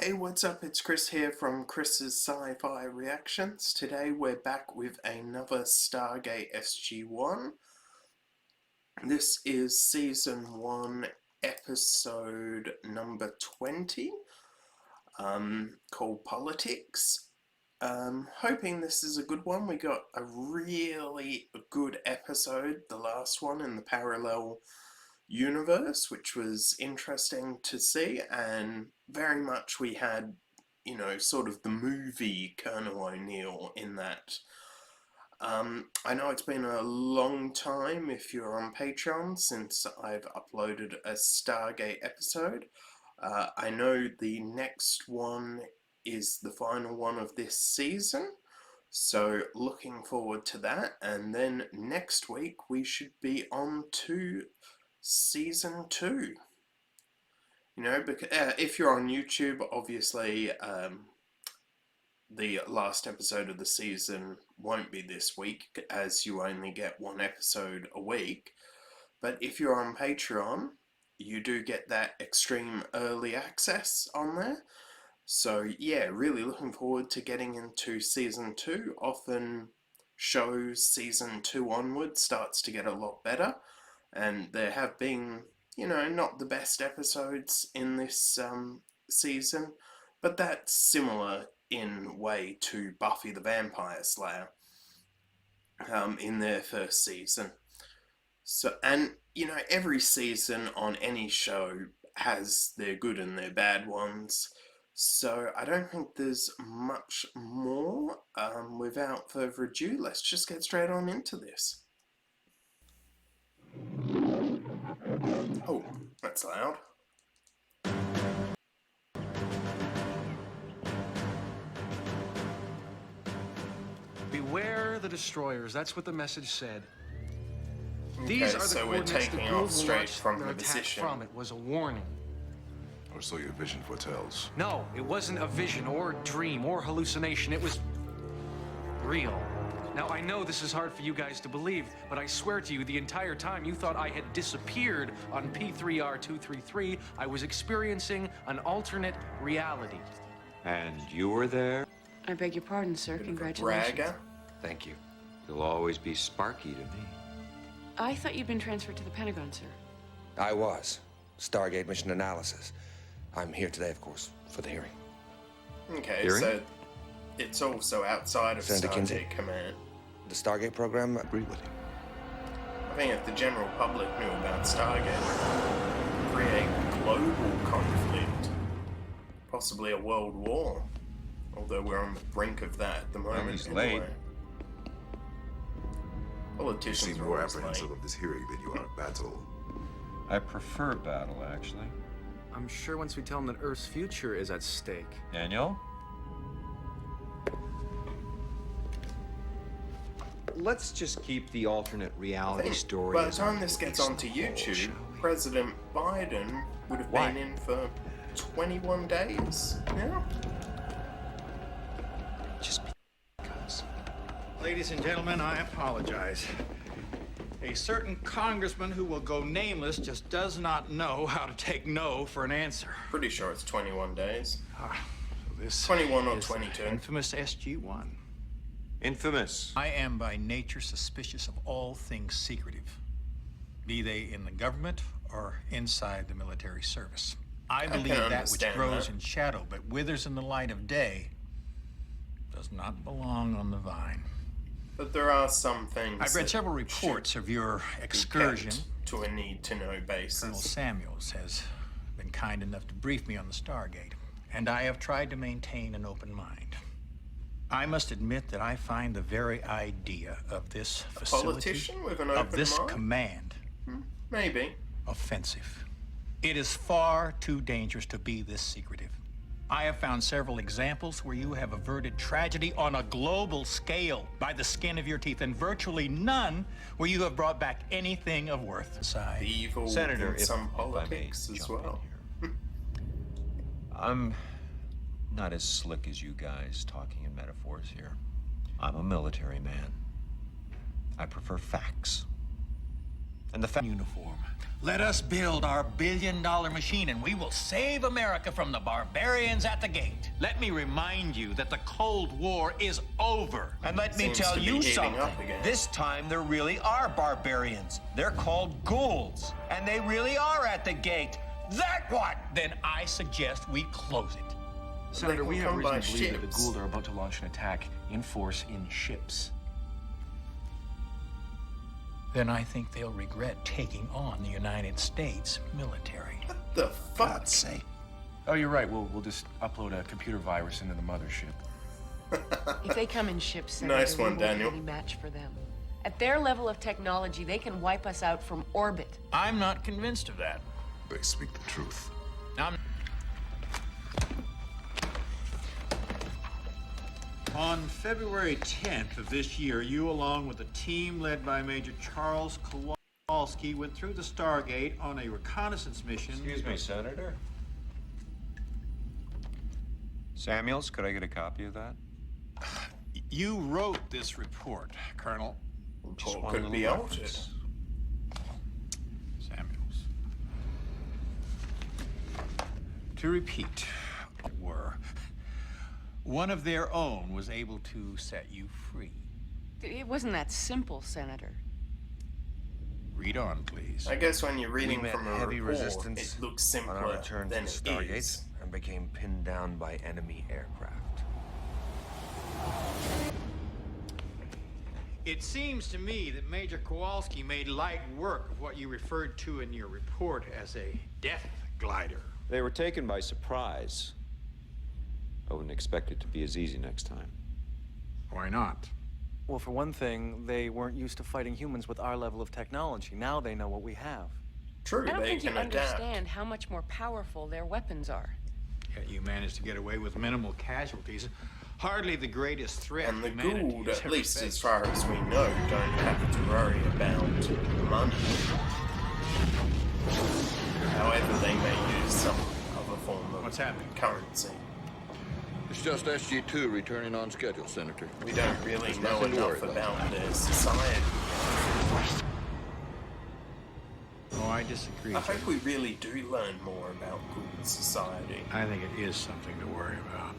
Hey, what's up? It's Chris here from Chris's Sci-Fi Reactions. Today we're back with another Stargate SG-1. This is Season 1, Episode number 20, called Politics. Hoping this is a good one. We got a really good episode, the last one in the parallel universe, which was interesting to see, and very much we had, sort of the movie Colonel O'Neill in that. I know it's been a long time, if you're on Patreon, since I've uploaded a Stargate episode. I know the next one is the final one of this season, so looking forward to that. And then next week we should be on to Season 2. Because if you're on YouTube, obviously the last episode of the season won't be this week, as you only get one episode a week. But if you're on Patreon, you do get that extreme early access on there. So yeah, really looking forward to getting into Season 2. Often shows Season 2 onward starts to get a lot better. And there have been, not the best episodes in this season, but that's similar in way to Buffy the Vampire Slayer in their first season. So, and, every season on any show has their good and their bad ones. So I don't think there's much more. Without further ado, let's just get straight on into this. Oh, that's loud. Beware the destroyers. That's what the message said. Okay, These are the so we're coordinates taking the off straight launched from their the attack position. from. It was a warning. Or so your vision foretells. No, it wasn't a vision or dream or hallucination. It was real. Now, I know this is hard for you guys to believe, but I swear to you, the entire time you thought I had disappeared on P3R233, I was experiencing an alternate reality. And you were there? I beg your pardon, sir. Bit of a Congratulations. bragger. Thank you. You'll always be Sparky to me. I thought you'd been transferred to the Pentagon, sir. I was. Stargate mission analysis. I'm here today, of course, for the hearing. Okay, Hearing? so it's also outside of Senator Kinsey. Stargate Command. The Stargate program, Agree with you. I think if the general public knew about Stargate, it would create global conflict, possibly a world war. Although we're on the brink of that at the moment. he's anyway. late. You Politicians seem are more always apprehensive late. of this hearing than you are of battle. I prefer battle, actually. I'm sure once we tell them that Earth's future is at stake. Daniel? Let's just keep the alternate I reality think story. by the as our time this gets release onto in the whole, YouTube, shall we? President Biden would have Why? been in for 21 days now. Just because. Ladies and gentlemen, I apologize. A certain congressman who will go nameless just does not know how to take no for an answer. Pretty sure it's 21 days. This 21 or is 22. the infamous SG-1. Infamous. I am by nature suspicious of all things secretive, be they in the government or inside the military service. I can believe that which understand grows that. in shadow but withers in the light of day does not belong on the vine. But there are some things I've read that several reports should of your be excursion. kept to a need-to-know Colonel basis. Samuels has been kind enough to brief me on the Stargate, and I have tried to maintain an open mind. I must admit that I find the very idea of this facility, Politician with an of open this mind? command, Maybe. offensive. It is far too dangerous to be this secretive. I have found several examples where you have averted tragedy on a global scale by the skin of your teeth, and virtually none where you have brought back anything of worth. Aside. The evil Senator, in some if I may politics as jump in well. here. I'm not as slick as you guys talking in metaphors here. I'm a military man. I prefer facts. And the uniform. Let us build our billion-dollar machine and we will save America from the barbarians at the gate. Let me remind you that the Cold War is over. And let me Seems tell to be you heating something. up again. This time there really are barbarians. They're called ghouls. And they really are at the gate. That what? Then I suggest we close it. Senator, can we have come by reason to believe that the ships. Gould are about to launch an attack in force in ships. Then I think they'll regret taking on the United States military. What the fuck? God's sake. Oh, you're right. We'll just upload a computer virus into the mothership. If they come in ships, Senator, Nice one, we won't Daniel. be any match for them. At their level of technology, they can wipe us out from orbit. I'm not convinced of that. They speak the truth. On February 10th of this year, you, along with a team led by Major Charles Kowalski, went through the Stargate on a reconnaissance mission. Excuse me, Senator. Samuels, could I get a copy of that? You wrote this report, Colonel. Report one could little be altered. reference. Samuels. To repeat, one of their own was able to set you free. It wasn't that simple, Senator. Read on, please. I guess when you're reading We met from a heavy report, resistance it looks on our simpler return than to it Stargate is. and became pinned down by enemy aircraft. It seems to me that Major Kowalski made light work of what you referred to in your report as a death glider. They were taken by surprise. I wouldn't expect it to be as easy next time. Why not? Well, for one thing, they weren't used to fighting humans with our level of technology. Now they know what we have. True, I don't they think you can adapt. understand how much more powerful their weapons are. Yet you managed to get away with minimal casualties. Hardly the greatest threat And the humanity Gould, has at ever least as faced. far as we know, don't have to worry about money. However, they may use some other form of What's happening? currency. It's just SG-2 returning on schedule, Senator. We don't really There's know nothing to worry enough about. about their society. Oh, I disagree. I hope we really do learn more about Gould society. I think it is something to worry about.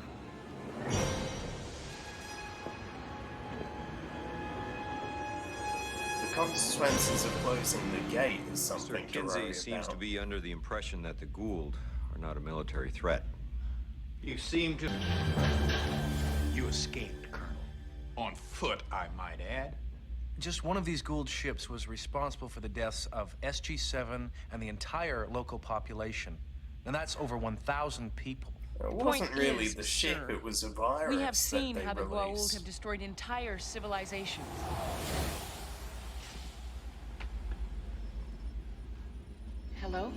The consequences of closing the gate is Mr. something to worry Kinsey seems about. to be under the impression that the Gould are not a military threat. You seem to... You escaped, Colonel. On foot, I might add. Just one of these Gould ships was responsible for the deaths of SG-7 and the entire local population. And that's over 1,000 people. It wasn't Point really is, the ship, sir, it was a virus We have seen that they how the Goa'uld released. have destroyed entire civilizations. Hello?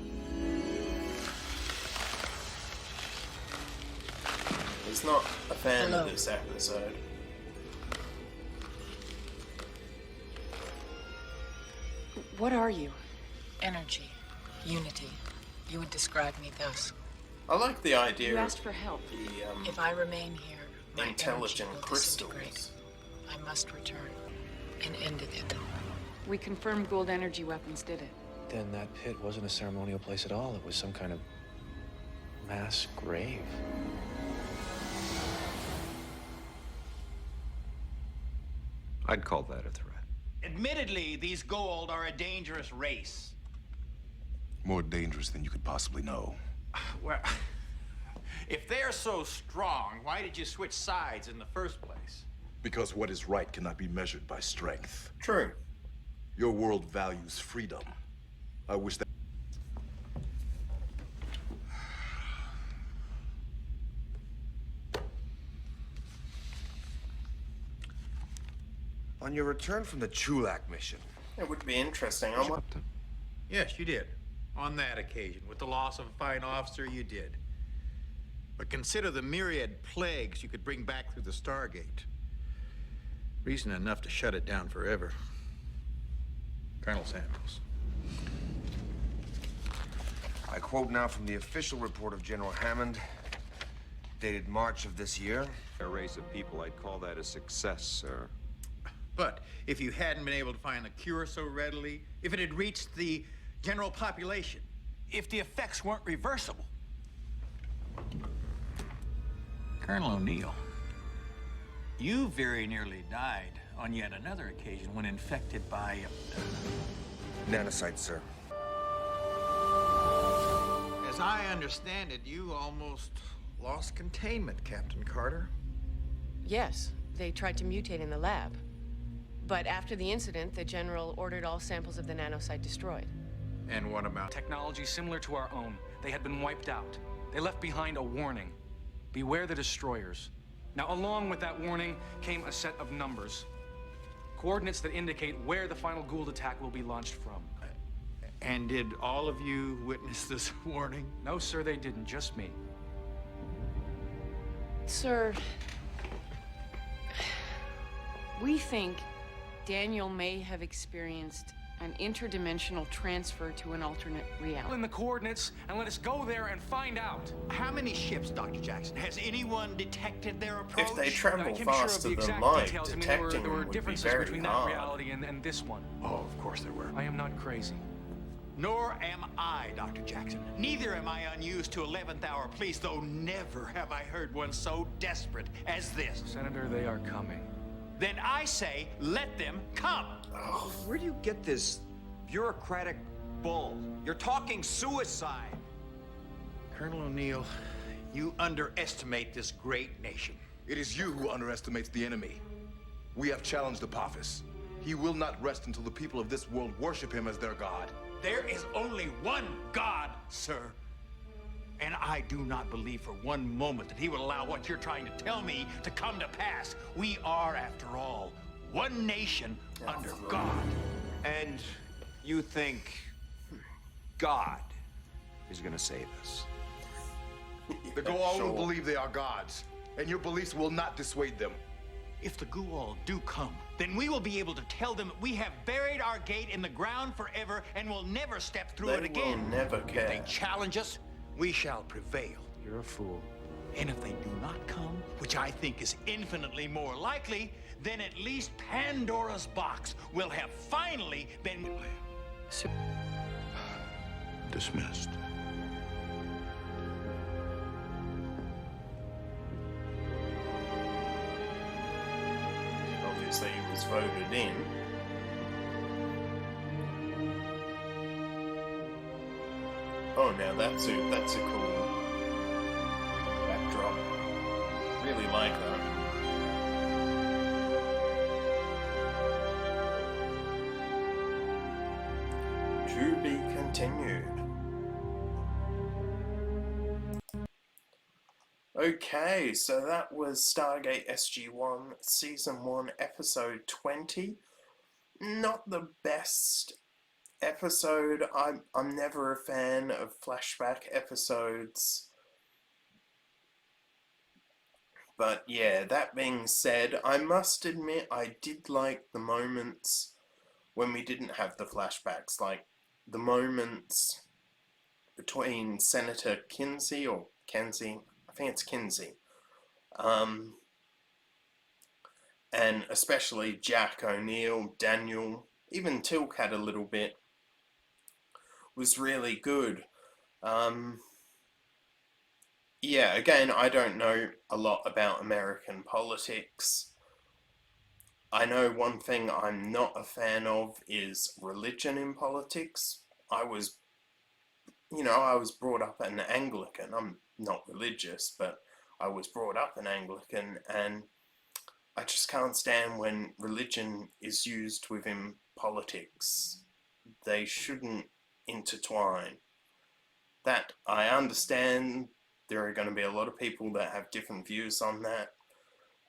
He's not a fan Hello. of this episode. What are you? Energy. Unity. You would describe me thus. I like the idea You of asked for help. the If I remain here, my intelligent energy will crystals. disintegrate. I must return and end it. We confirmed Gould energy weapons did it. Then that pit wasn't a ceremonial place at all. It was some kind of mass grave. I'd call that a threat. Admittedly, these Goa'uld are a dangerous race. More dangerous than you could possibly know. Well, if they're so strong, why did you switch sides in the first place? Because what is right cannot be measured by strength. True. Your world values freedom. I wish that... On your return from the Chulak mission, It would be interesting. I want Yes, you did. On that occasion, with the loss of a fine officer, you did. But consider the myriad plagues you could bring back through the Stargate. Reason enough to shut it down forever. Colonel Samuels. I quote now from the official report of General Hammond, dated March of this year. A race of people, I'd call that a success, sir. But if you hadn't been able to find the cure so readily, if it had reached the general population, if the effects weren't reversible. Colonel O'Neill, you very nearly died on yet another occasion when infected by Nanocytes, sir. As I understand it, you almost lost containment, Captain Carter. Yes, they tried to mutate in the lab. But after the incident, the General ordered all samples of the nanocyte destroyed. And what about Technology similar to our own. They had been wiped out. They left behind a warning. Beware the destroyers. Now, along with that warning came a set of numbers. Coordinates that indicate where the final Gould attack will be launched from. And did all of you witness this warning? No, sir, they didn't. Just me. Sir, we think Daniel may have experienced an interdimensional transfer to an alternate reality. In the coordinates, and let us go there and find out. How many ships, Dr. Jackson? Has anyone detected their approach? If they I travel can't be sure of faster the than exact light, details. I mean, detecting there were them would be differences very between that hard. reality and this one. Oh, of course there were. I am not crazy. Nor am I, Dr. Jackson. Neither am I unused to 11th hour pleas, though never have I heard one so desperate as this. Senator, they are coming. Then I say, let them come. Where do you get this bureaucratic bull? You're talking suicide. Colonel O'Neill, you underestimate this great nation. It is you who underestimates the enemy. We have challenged Apophis. He will not rest until the people of this world worship him as their god. There is only one God, sir. And I do not believe for one moment that he will allow what you're trying to tell me to come to pass. We are, after all, one nation under God. And you think God is gonna save us? The Goa'uld sure. will believe they are gods, and your beliefs will not dissuade them. If the Goa'uld do come, then we will be able to tell them that we have buried our gate in the ground forever and will never step through They it again. will never If they care. challenge us, we shall prevail. You're a fool. And if they do not come, which I think is infinitely more likely, then at least Pandora's box will have finally been... Dismissed. Obviously, he was voted in. Oh, now that's a cool backdrop. Really like that. To be continued. Okay, so that was Stargate SG-1 Season 1 Episode 20. Not the best episode. I'm never a fan of flashback episodes. But yeah, that being said, I must admit I did like the moments when we didn't have the flashbacks, like the moments between Senator Kinsey, or Kenzie, I think it's Kinsey, and especially Jack O'Neill, Daniel, even Tilk had a little bit, was really good. Yeah, again, I don't know a lot about American politics. I know one thing I'm not a fan of is religion in politics. I was brought up an Anglican. I'm not religious, but I was brought up an Anglican, and I just can't stand when religion is used within politics. They shouldn't intertwine. That, I understand there are going to be a lot of people that have different views on that,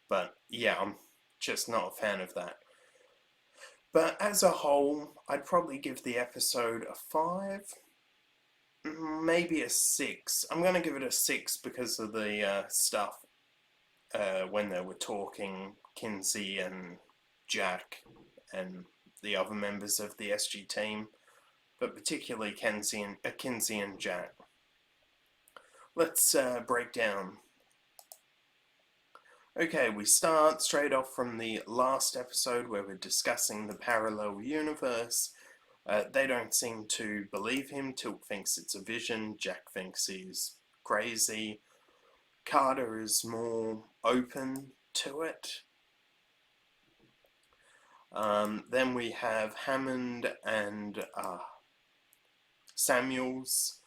but yeah, I'm just not a fan of that. But as a whole, I'd probably give the episode a 5, maybe a 6. I'm going to give it a 6 because of the stuff when they were talking, Kinsey and Jack and the other members of the SG team, but particularly Kinsey and Jack. Let's break down. Okay, we start straight off from the last episode where we're discussing the parallel universe. They don't seem to believe him. Tilt thinks it's a vision. Jack thinks he's crazy. Carter is more open to it. Then we have Hammond and Samuels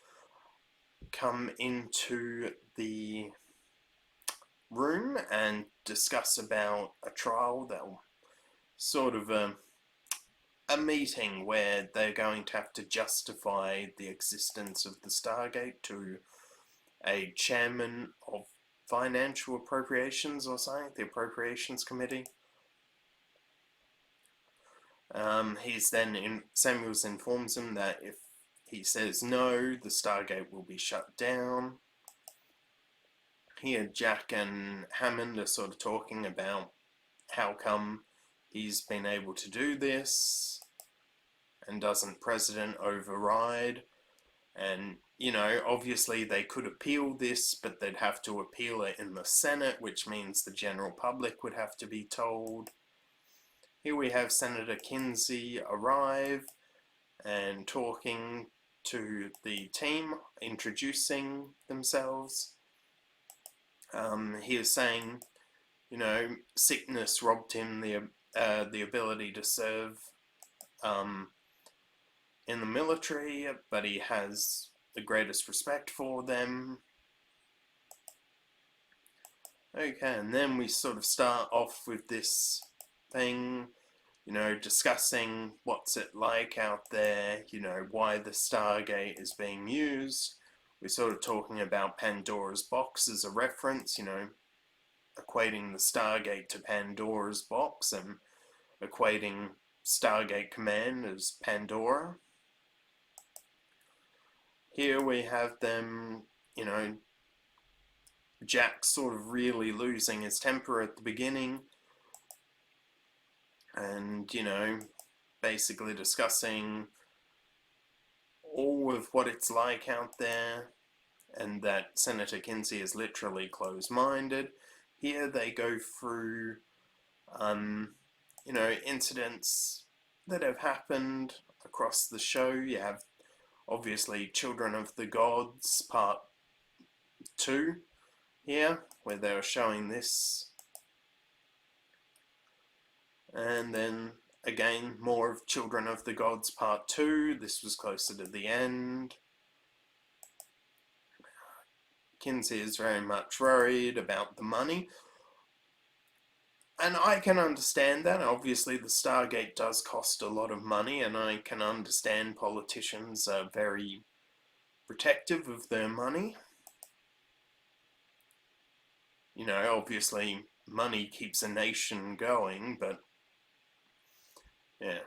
come into the room and discuss about a trial. They'll sort of a meeting where they're going to have to justify the existence of the Stargate to a chairman of financial appropriations or something, the appropriations committee. Samuels informs him that if he says no, the Stargate will be shut down. Here, Jack and Hammond are sort of talking about how come he's been able to do this, and doesn't President override? And, you know, obviously they could appeal this, but they'd have to appeal it in the Senate, which means the general public would have to be told. Here we have Senator Kinsey arrive and talking to the team, introducing themselves. He is saying, you know, sickness robbed him the ability to serve in the military, but he has the greatest respect for them. Okay, and then we sort of start off with this thing, you know, discussing what's it like out there, you know, why the Stargate is being used. We're sort of talking about Pandora's box as a reference, you know, equating the Stargate to Pandora's box and equating Stargate Command as Pandora. Here we have them, you know, Jack sort of really losing his temper at the beginning and, you know, basically discussing all of what it's like out there and that Senator Kinsey is literally closed-minded. Here they go through, you know, incidents that have happened across the show. You have, obviously, Children of the Gods Part 2 here, where they were showing this. And then, again, more of Children of the Gods Part 2. This was closer to the end. Kinsey is very much worried about the money. And I can understand that. Obviously, the Stargate does cost a lot of money, and I can understand politicians are very protective of their money. You know, obviously, money keeps a nation going, but yeah,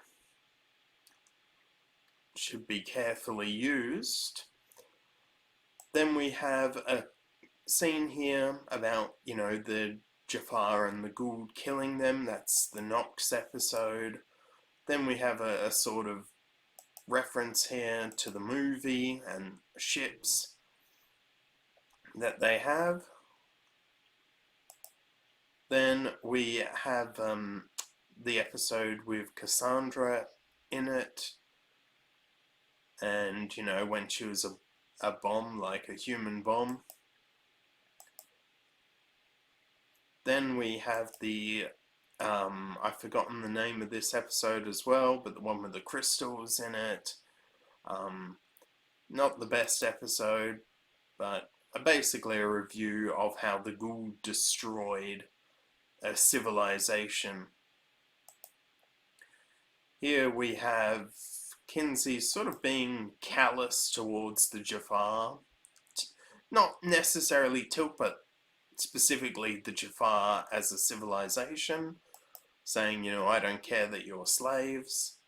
should be carefully used. Then we have a scene here about, you know, the Jafar and the Gould killing them. That's the Nox episode. Then we have a sort of reference here to the movie and ships that they have. Then we have the episode with Cassandra in it. And, you know, when she was a bomb, like a human bomb. Then we have the, I've forgotten the name of this episode as well, but the one with the crystals in it. Not the best episode, but basically a review of how the Gould destroyed a civilization. Here we have Kinsey sort of being callous towards the Jafar. Not necessarily Tilt, but specifically the Jafar as a civilization, saying, you know, I don't care that you're slaves.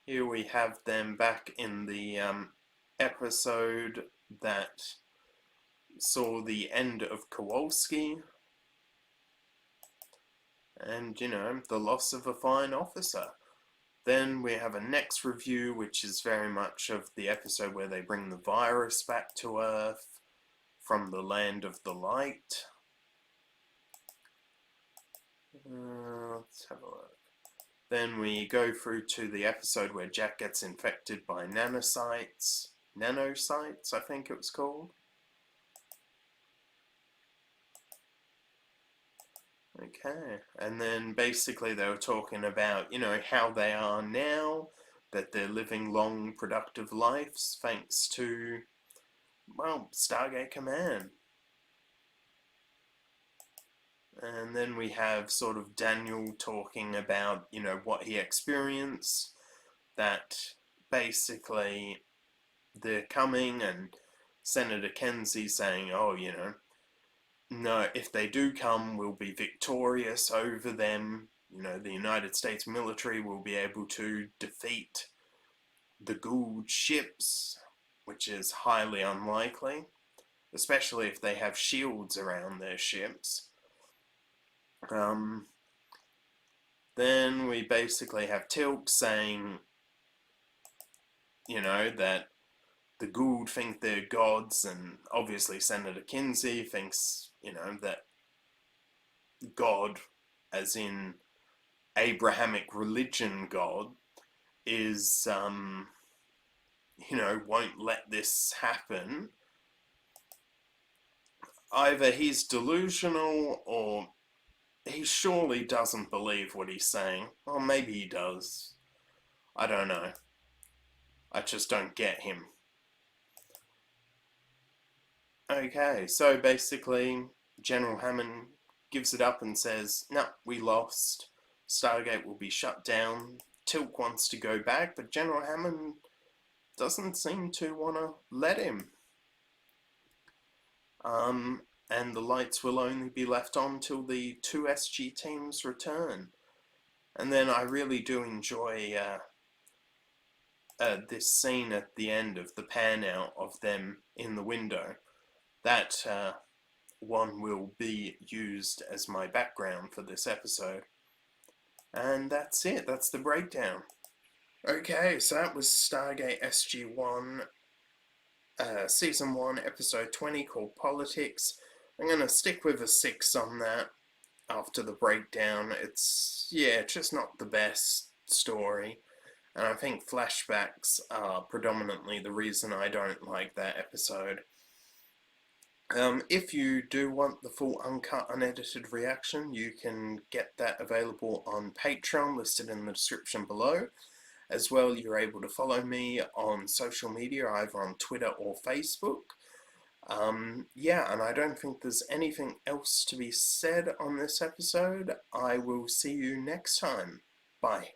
Here we have them back in the episode that saw the end of Kowalski. And, you know, the loss of a fine officer. Then we have a next review, which is very much of the episode where they bring the virus back to Earth from the land of the light. Let's have a look. Then we go through to the episode where Jack gets infected by nanocytes. Nanocytes, I think it was called. Okay, and then basically they were talking about, you know, how they are now, that they're living long, productive lives thanks to, well, Stargate Command. And then we have sort of Daniel talking about, you know, what he experienced, that basically they're coming, and Senator Kenzie saying, oh, you know, no, if they do come, we'll be victorious over them. You know, the United States military will be able to defeat the Gould ships, which is highly unlikely, especially if they have shields around their ships. Then we basically have Tilk saying, you know, that the Gould think they're gods, and obviously Senator Kinsey thinks, you know, that God, as in Abrahamic religion God, is, you know, won't let this happen. Either he's delusional, or he surely doesn't believe what he's saying. Or maybe he does. I don't know. I just don't get him. Okay, so basically, General Hammond gives it up and says, no, we lost. Stargate will be shut down. Tilk wants to go back, but General Hammond doesn't seem to want to let him. And the lights will only be left on till the two SG teams return. And then I really do enjoy this scene at the end of the pan out of them in the window. That one will be used as my background for this episode. And that's it, that's the breakdown. Okay, so that was Stargate SG-1, Season 1, Episode 20, called Politics. I'm going to stick with a 6 on that after the breakdown. It's, yeah, just not the best story. And I think flashbacks are predominantly the reason I don't like that episode. If you do want the full uncut, unedited reaction, you can get that available on Patreon, listed in the description below. As well, you're able to follow me on social media, either on Twitter or Facebook. Yeah, and I don't think there's anything else to be said on this episode. I will see you next time. Bye.